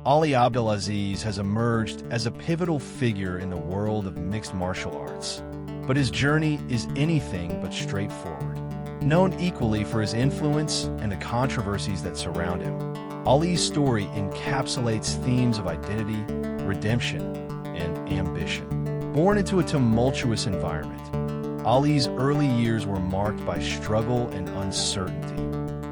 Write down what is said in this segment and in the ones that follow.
Ali Abdelaziz has emerged as a pivotal figure in the world of mixed martial arts. But his journey is anything but straightforward. Known equally for his influence and the controversies that surround him, Ali's story encapsulates themes of identity, redemption, and ambition. Born into a tumultuous environment, Ali's early years were marked by struggle and uncertainty,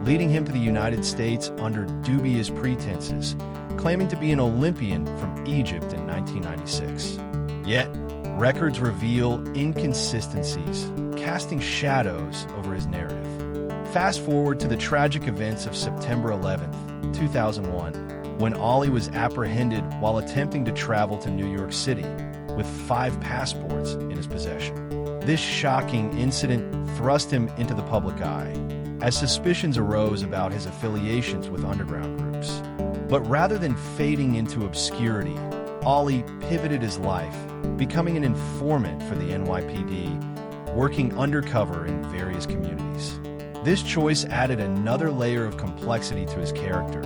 leading him to the United States under dubious pretenses, claiming to be an Olympian from Egypt in 1996. Yet, records reveal inconsistencies, casting shadows over his narrative. Fast forward to the tragic events of September 11, 2001, when Ali was apprehended while attempting to travel to New York City with 5 passports in his possession. This shocking incident thrust him into the public eye, as suspicions arose about his affiliations with underground groups. But rather than fading into obscurity, Ali pivoted his life, becoming an informant for the NYPD, working undercover in various communities. This choice added another layer of complexity to his character,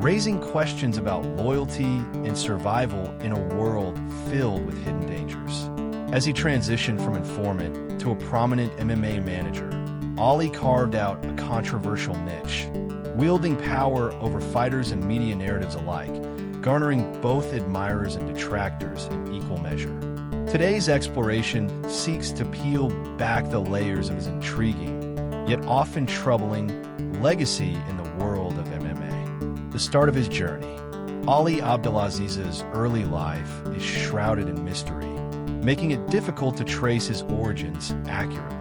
raising questions about loyalty and survival in a world filled with hidden dangers. As he transitioned from informant to a prominent MMA manager, Ali carved out a controversial niche, wielding power over fighters and media narratives alike, garnering both admirers and detractors in equal measure. Today's exploration seeks to peel back the layers of his intriguing, yet often troubling, legacy in the world of MMA. The start of his journey. Ali Abdelaziz's early life is shrouded in mystery, making it difficult to trace his origins accurately.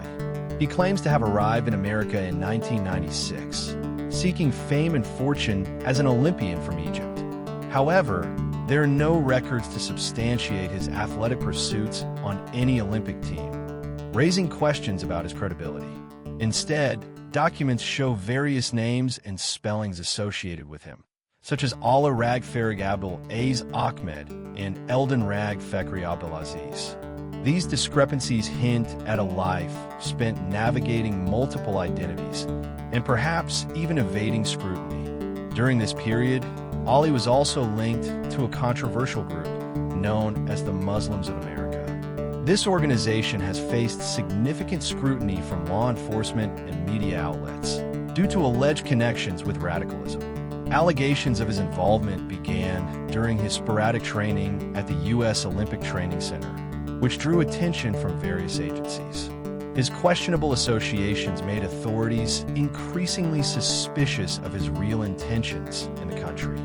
He claims to have arrived in America in 1996, seeking fame and fortune as an Olympian from Egypt. However, there are no records to substantiate his athletic pursuits on any Olympic team, raising questions about his credibility. Instead, documents show various names and spellings associated with him, such as Allah Rag Farig Abdul Aziz Ahmed and Eldon Rag Fekri Abdelaziz. These discrepancies hint at a life spent navigating multiple identities and perhaps even evading scrutiny. During this period, Ali was also linked to a controversial group known as the Muslims of America. This organization has faced significant scrutiny from law enforcement and media outlets due to alleged connections with radicalism. Allegations of his involvement began during his sporadic training at the U.S. Olympic Training Center, which drew attention from various agencies. His questionable associations made authorities increasingly suspicious of his real intentions in the country.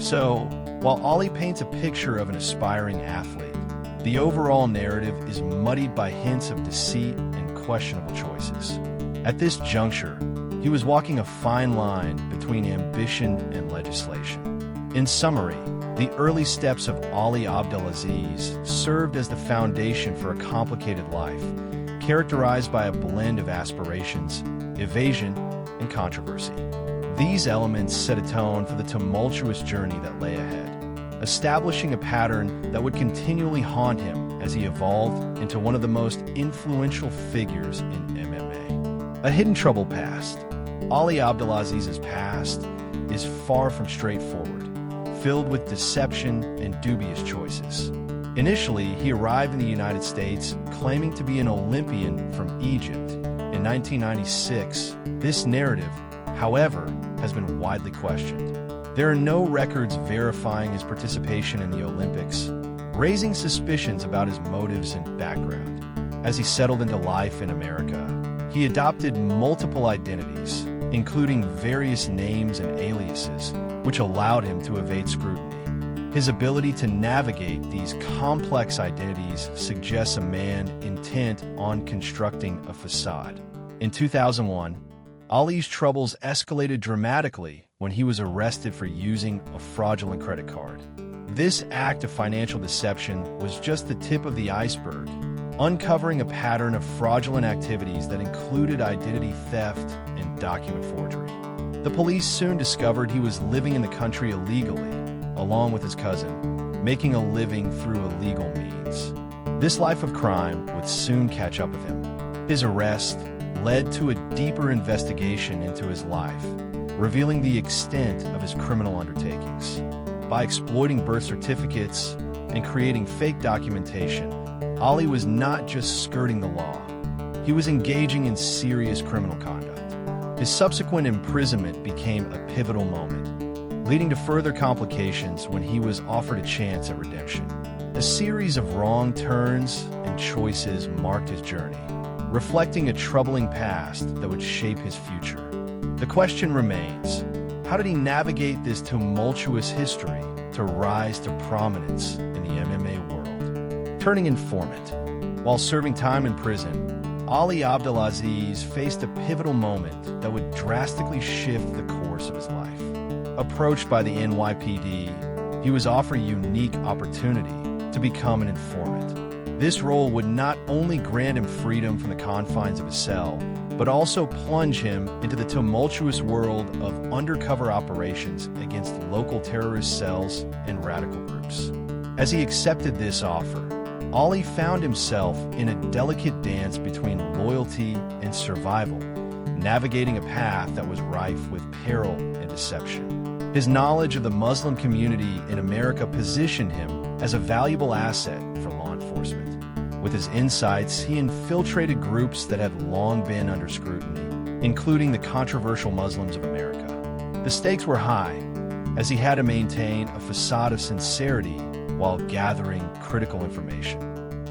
So, while Ali paints a picture of an aspiring athlete, the overall narrative is muddied by hints of deceit and questionable choices. At this juncture, he was walking a fine line between ambition and legislation. In summary, the early steps of Ali Abdelaziz served as the foundation for a complicated life, characterized by a blend of aspirations, evasion, and controversy. These elements set a tone for the tumultuous journey that lay ahead, establishing a pattern that would continually haunt him as he evolved into one of the most influential figures in MMA. A hidden troubled past. Ali Abdelaziz's past is far from straightforward, filled with deception and dubious choices. Initially, he arrived in the United States claiming to be an Olympian from Egypt. In 1996, this narrative, however, has been widely questioned. There are no records verifying his participation in the Olympics, raising suspicions about his motives and background. As he settled into life in America, he adopted multiple identities, including various names and aliases, which allowed him to evade scrutiny. His ability to navigate these complex identities suggests a man intent on constructing a facade. In 2001, Ali's troubles escalated dramatically when he was arrested for using a fraudulent credit card. This act of financial deception was just the tip of the iceberg, uncovering a pattern of fraudulent activities that included identity theft and document forgery. The police soon discovered he was living in the country illegally, along with his cousin, making a living through illegal means. This life of crime would soon catch up with him. His arrest led to a deeper investigation into his life, revealing the extent of his criminal undertakings. By exploiting birth certificates and creating fake documentation, Ali was not just skirting the law. He was engaging in serious criminal conduct. His subsequent imprisonment became a pivotal moment, leading to further complications when he was offered a chance at redemption. A series of wrong turns and choices marked his journey, reflecting a troubling past that would shape his future. The question remains, how did he navigate this tumultuous history to rise to prominence in the MMA world? Turning informant. While serving time in prison, Ali Abdelaziz faced a pivotal moment that would drastically shift the course of his life. Approached by the NYPD, he was offered a unique opportunity to become an informant. This role would not only grant him freedom from the confines of his cell, but also plunge him into the tumultuous world of undercover operations against local terrorist cells and radical groups. As he accepted this offer, Ali found himself in a delicate dance between loyalty and survival, navigating a path that was rife with peril and deception. His knowledge of the Muslim community in America positioned him as a valuable asset for law enforcement. With his insights, he infiltrated groups that had long been under scrutiny, including the controversial Muslims of America. The stakes were high, as he had to maintain a facade of sincerity while gathering critical information.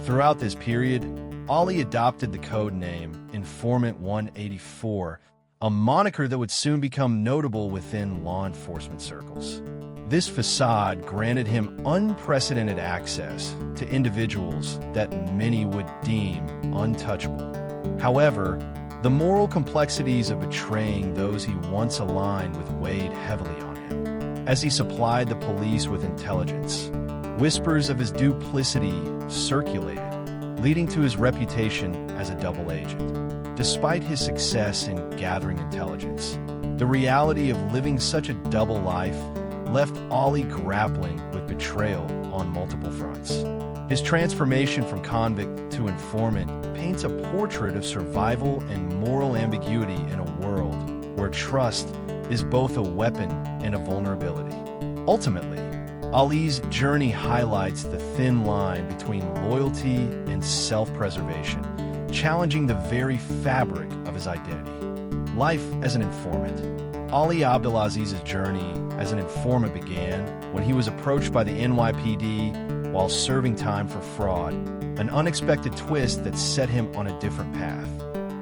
Throughout this period, Ali adopted the code name Informant 184, a moniker that would soon become notable within law enforcement circles. This facade granted him unprecedented access to individuals that many would deem untouchable. However, the moral complexities of betraying those he once aligned with weighed heavily on him. As he supplied the police with intelligence, whispers of his duplicity circulated, leading to his reputation as a double agent. Despite his success in gathering intelligence, the reality of living such a double life left Ali grappling with betrayal on multiple fronts. His transformation from convict to informant paints a portrait of survival and moral ambiguity in a world where trust is both a weapon and a vulnerability. Ultimately, Ali's journey highlights the thin line between loyalty and self-preservation, challenging the very fabric of his identity. Life as an informant. Ali Abdelaziz's journey as an informant began when he was approached by the NYPD while serving time for fraud, an unexpected twist that set him on a different path.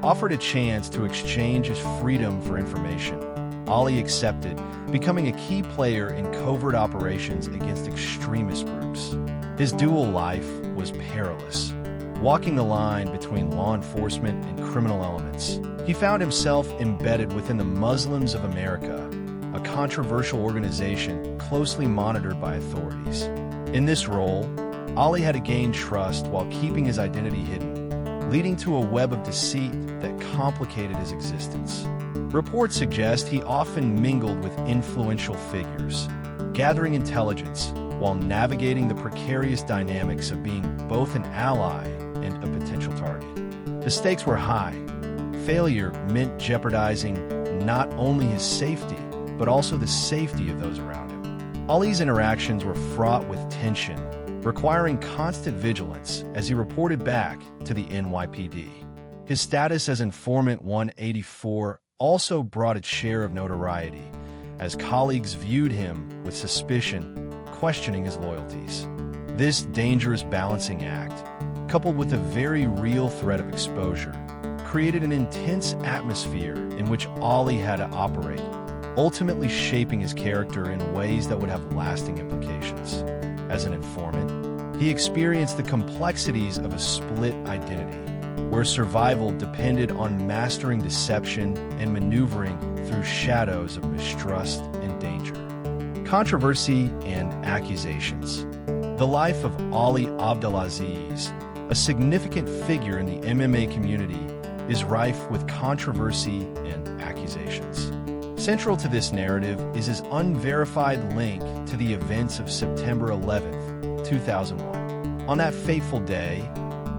Offered a chance to exchange his freedom for information, Ali accepted, becoming a key player in covert operations against extremist groups. His dual life was perilous, walking the line between law enforcement and criminal elements. He found himself embedded within the Muslims of America, a controversial organization closely monitored by authorities. In this role, Ali had to gain trust while keeping his identity hidden, leading to a web of deceit that complicated his existence. Reports suggest he often mingled with influential figures, gathering intelligence while navigating the precarious dynamics of being both an ally and a potential target. The stakes were high. Failure meant jeopardizing not only his safety, but also the safety of those around him. Ali's interactions were fraught with tension, requiring constant vigilance as he reported back to the NYPD. His status as Informant 184 also brought its share of notoriety, as colleagues viewed him with suspicion, questioning his loyalties. This dangerous balancing act, coupled with a very real threat of exposure, created an intense atmosphere in which Ali had to operate, ultimately shaping his character in ways that would have lasting implications. As an informant, he experienced the complexities of a split identity, where survival depended on mastering deception and maneuvering through shadows of mistrust and danger. Controversy and accusations. The life of Ali Abdelaziz, a significant figure in the MMA community, is rife with controversy and accusations. Central to this narrative is his unverified link to the events of September 11th, 2001. On that fateful day,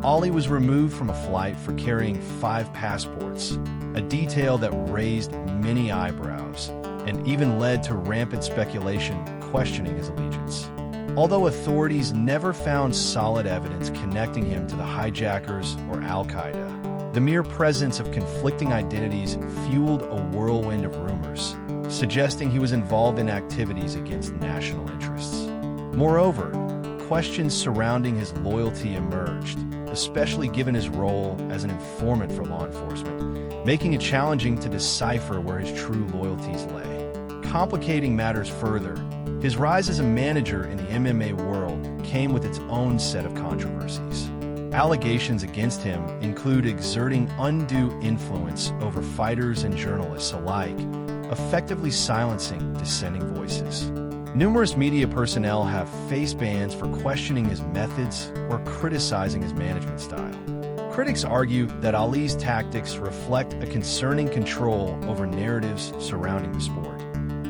Ali was removed from a flight for carrying 5 passports, a detail that raised many eyebrows and even led to rampant speculation questioning his allegiance. Although authorities never found solid evidence connecting him to the hijackers or Al-Qaeda, the mere presence of conflicting identities fueled a whirlwind of rumors, suggesting he was involved in activities against national interests. Moreover, questions surrounding his loyalty emerged, especially given his role as an informant for law enforcement, making it challenging to decipher where his true loyalties lay. Complicating matters further, his rise as a manager in the MMA world came with its own set of controversies. Allegations against him include exerting undue influence over fighters and journalists alike, effectively silencing dissenting voices. Numerous media personnel have faced bans for questioning his methods or criticizing his management style. Critics argue that Ali's tactics reflect a concerning control over narratives surrounding the sport.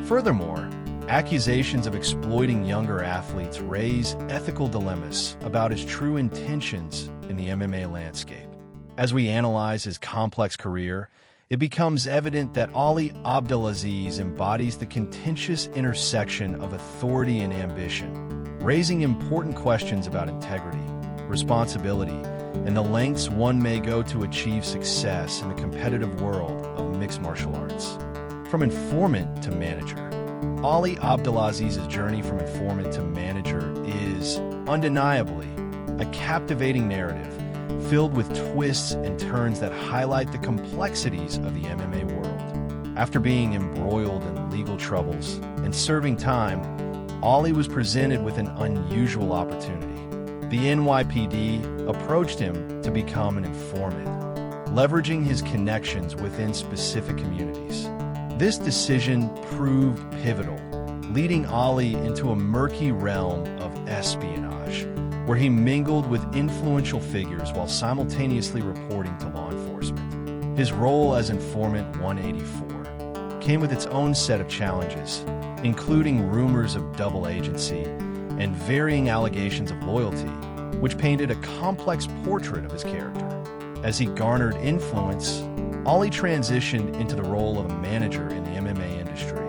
Furthermore, accusations of exploiting younger athletes raise ethical dilemmas about his true intentions in the MMA landscape. As we analyze his complex career, it becomes evident that Ali Abdelaziz embodies the contentious intersection of authority and ambition, raising important questions about integrity, responsibility, and the lengths one may go to achieve success in the competitive world of mixed martial arts. From informant to manager, Ali Abdelaziz's journey from informant to manager is, undeniably, a captivating narrative filled with twists and turns that highlight the complexities of the MMA world. After being embroiled in legal troubles and serving time, Ali was presented with an unusual opportunity. The NYPD approached him to become an informant, leveraging his connections within specific communities. This decision proved pivotal, leading Ali into a murky realm of espionage, where he mingled with influential figures while simultaneously reporting to law enforcement. His role as Informant 184 came with its own set of challenges, including rumors of double agency and varying allegations of loyalty, which painted a complex portrait of his character. As he garnered influence, Ali transitioned into the role of a manager in the MMA industry,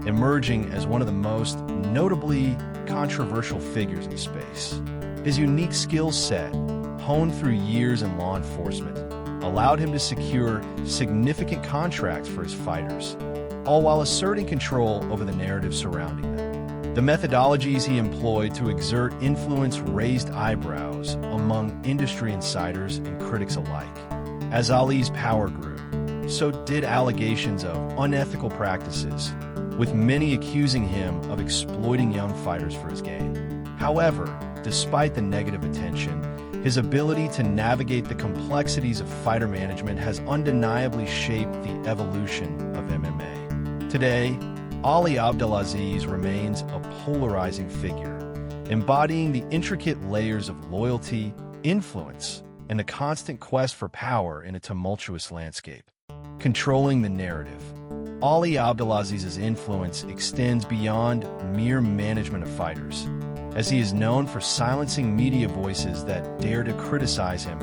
emerging as one of the most notably controversial figures in the space. His unique skill set, honed through years in law enforcement, allowed him to secure significant contracts for his fighters, all while asserting control over the narrative surrounding them. The methodologies he employed to exert influence raised eyebrows among industry insiders and critics alike. As Ali's power grew, so did allegations of unethical practices, with many accusing him of exploiting young fighters for his gain. However, despite the negative attention, his ability to navigate the complexities of fighter management has undeniably shaped the evolution of MMA. Today, Ali Abdelaziz remains a polarizing figure, embodying the intricate layers of loyalty, influence, and the constant quest for power in a tumultuous landscape. Controlling the narrative, Ali Abdelaziz's influence extends beyond mere management of fighters, as he is known for silencing media voices that dare to criticize him,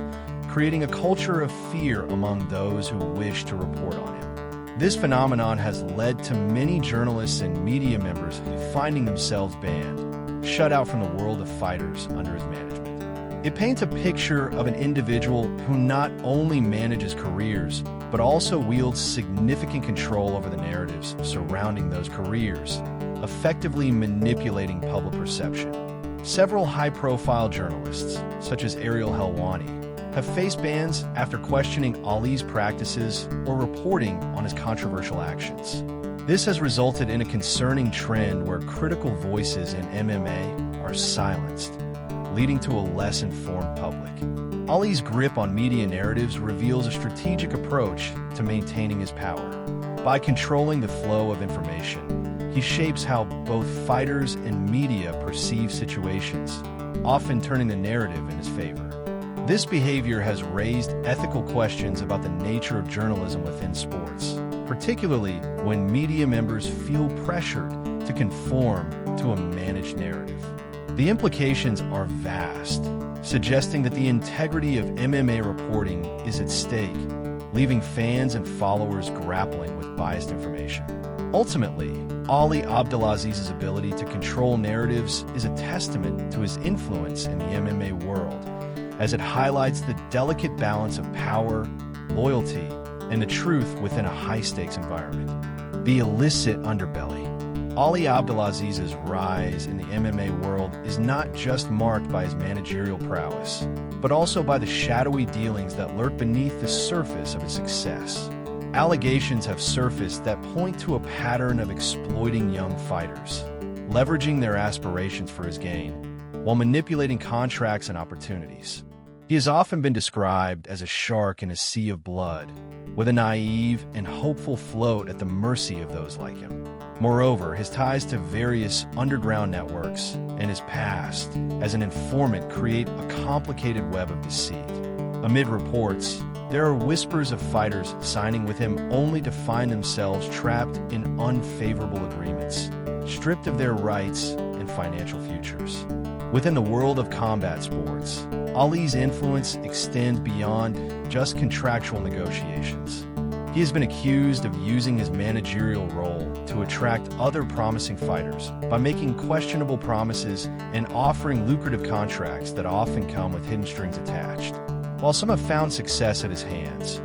creating a culture of fear among those who wish to report on him. This phenomenon has led to many journalists and media members finding themselves banned, shut out from the world of fighters under his management. It paints a picture of an individual who not only manages careers, but also wields significant control over the narratives surrounding those careers, effectively manipulating public perception. Several high-profile journalists, such as Ariel Helwani, have faced bans after questioning Ali's practices or reporting on his controversial actions. This has resulted in a concerning trend where critical voices in MMA are silenced, leading to a less informed public. Ali's grip on media narratives reveals a strategic approach to maintaining his power. By controlling the flow of information, he shapes how both fighters and media perceive situations, often turning the narrative in his favor. This behavior has raised ethical questions about the nature of journalism within sports, particularly when media members feel pressured to conform to a managed narrative. The implications are vast, suggesting that the integrity of MMA reporting is at stake, leaving fans and followers grappling with biased information. Ultimately, Ali Abdelaziz's ability to control narratives is a testament to his influence in the MMA world, as it highlights the delicate balance of power, loyalty, and the truth within a high-stakes environment. The illicit underbelly. Ali Abdelaziz's rise in the MMA world is not just marked by his managerial prowess, but also by the shadowy dealings that lurk beneath the surface of his success. Allegations have surfaced that point to a pattern of exploiting young fighters, leveraging their aspirations for his gain, while manipulating contracts and opportunities. He has often been described as a shark in a sea of blood, with a naive and hopeful float at the mercy of those like him. Moreover, his ties to various underground networks and his past as an informant create a complicated web of deceit. Amid reports, there are whispers of fighters signing with him only to find themselves trapped in unfavorable agreements, stripped of their rights and financial futures. Within the world of combat sports, Ali's influence extends beyond just contractual negotiations. He has been accused of using his managerial role to attract other promising fighters by making questionable promises and offering lucrative contracts that often come with hidden strings attached. While some have found success at his hands,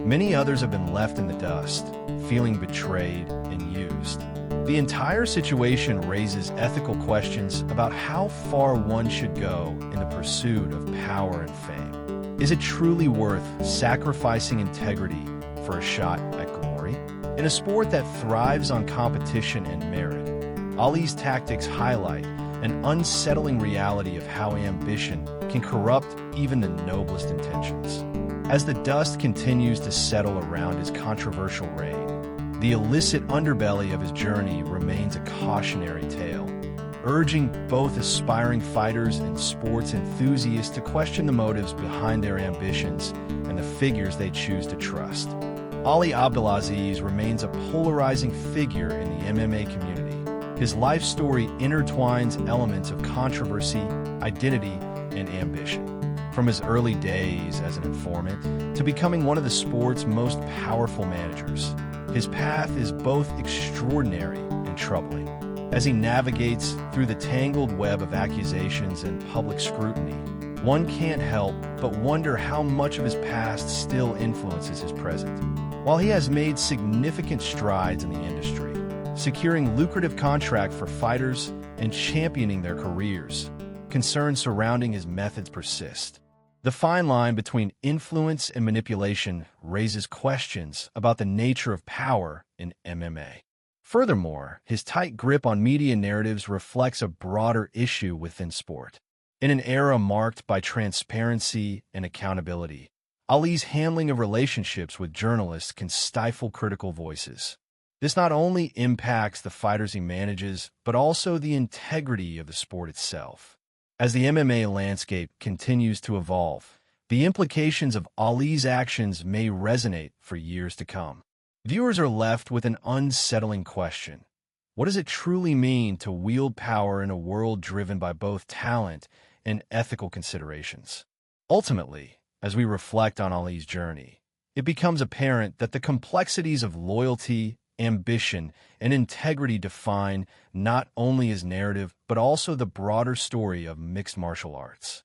many others have been left in the dust, feeling betrayed and used. The entire situation raises ethical questions about how far one should go in the pursuit of power and fame. Is it truly worth sacrificing integrity for a shot at glory? In a sport that thrives on competition and merit, Ali's tactics highlight an unsettling reality of how ambition can corrupt even the noblest intentions. As the dust continues to settle around his controversial reign, the illicit underbelly of his journey remains a cautionary tale, urging both aspiring fighters and sports enthusiasts to question the motives behind their ambitions and the figures they choose to trust. Ali Abdelaziz remains a polarizing figure in the MMA community. His life story intertwines elements of controversy, identity, and ambition. From his early days as an informant to becoming one of the sport's most powerful managers, his path is both extraordinary and troubling. As he navigates through the tangled web of accusations and public scrutiny, one can't help but wonder how much of his past still influences his present. While he has made significant strides in the industry, securing lucrative contracts for fighters and championing their careers, concerns surrounding his methods persist. The fine line between influence and manipulation raises questions about the nature of power in MMA. Furthermore, his tight grip on media narratives reflects a broader issue within sport. In an era marked by transparency and accountability, Ali's handling of relationships with journalists can stifle critical voices. This not only impacts the fighters he manages, but also the integrity of the sport itself. As the MMA landscape continues to evolve, the implications of Ali's actions may resonate for years to come. Viewers are left with an unsettling question. What does it truly mean to wield power in a world driven by both talent and ethical considerations? Ultimately, as we reflect on Ali's journey, it becomes apparent that the complexities of loyalty, ambition, and integrity define not only his narrative, but also the broader story of mixed martial arts.